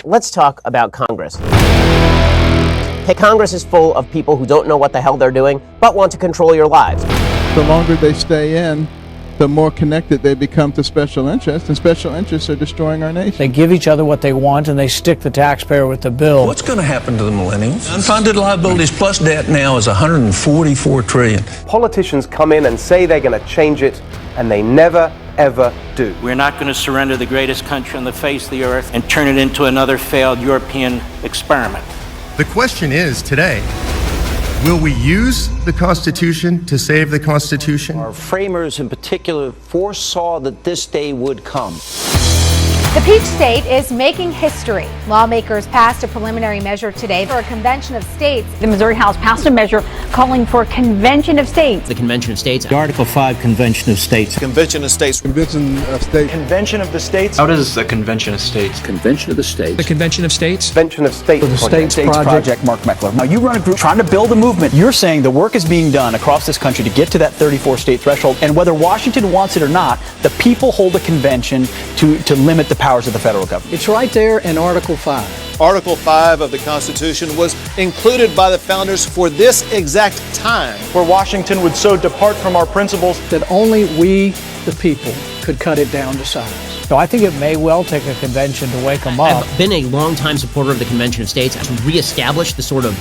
let's talk about Congress. Hey, Congress is full of people who don't know what the hell they're doing, but want to control your lives. The longer they stay in, the more connected they become to special interests, and special interests are destroying our nation. They give each other what they want, and they stick the taxpayer with the bill. What's going to happen to the millennials? Unfunded liabilities plus debt now is $144 trillion. Politicians come in and say they're going to change it, and they never, ever do. We're not going to surrender the greatest country on the face of the earth and turn it into another failed European experiment. The question is today, will we use the Constitution to save the Constitution? Our framers in particular foresaw that this day would come. The Peach State is making history. Lawmakers passed a preliminary measure today for a convention of states. The Missouri House passed a measure calling for a convention of states. The Convention of States. The Article 5 Convention of States. Convention of States. Convention of States. Convention of the States. How does the Convention of States? Convention of the States. The Convention of States. Convention of States. For the States Project. Mark Meckler. Now you run a group trying to build a movement. You're saying the work is being done across this country to get to that 34 state threshold, and whether Washington wants it or not, the people hold a convention to limit the powers of the federal government. It's right there in Article 5. Article 5 of the Constitution was included by the founders for this exact time. Where Washington would so depart from our principles That only we, the people, could cut it down to size. So I think it may well take a convention to wake them up. I've been a longtime supporter of the Convention of States to reestablish the sort of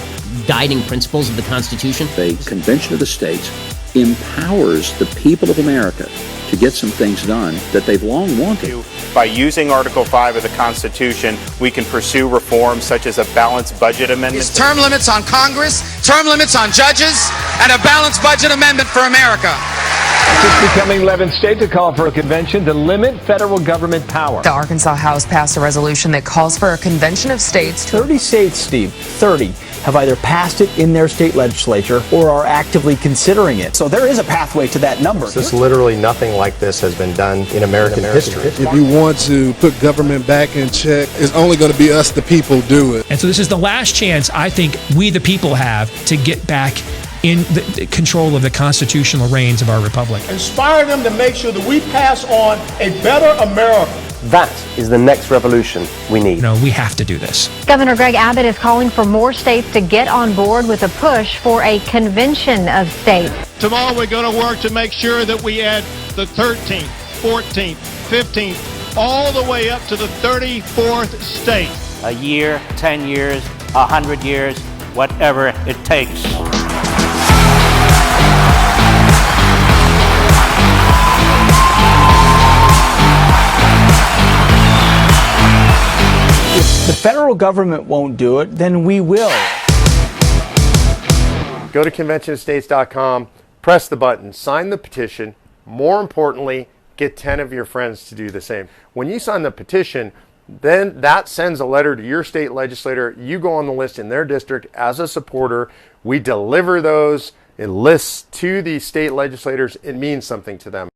guiding principles of the Constitution. The Convention of the States empowers the people of America to get some things done that they've long wanted. By using Article 5 of the Constitution, we can pursue reforms such as a balanced budget amendment. It's term limits on Congress, term limits on judges, and a balanced budget amendment for America. It's becoming 11th state to call for a convention to limit federal government power. The Arkansas House passed a resolution that calls for a convention of states. 30 states, Steve, 30, have either passed it in their state legislature or are actively considering it. So there is a pathway to that number. This literally nothing like this has been done in American history. If you want to put government back in check, it's only going to be us, the people, do it. And so this is the last chance I think we, the people, have to get back in the control of the constitutional reins of our republic. Inspire them to make sure that we pass on a better America. That is the next revolution we need. No, we have to do this. Governor Greg Abbott is calling for more states to get on board with a push for a convention of states. Tomorrow we're going to work to make sure that we add the 13th, 14th, 15th, all the way up to the 34th state. A year, 10 years, 100 years, whatever it takes. If the federal government won't do it, then we will. Go to conventionofstates.com, press the button, sign the petition. More importantly, get 10 of your friends to do the same. When you sign the petition, then that sends a letter to your state legislator. You go on the list in their district as a supporter. We deliver those lists to the state legislators. It means something to them.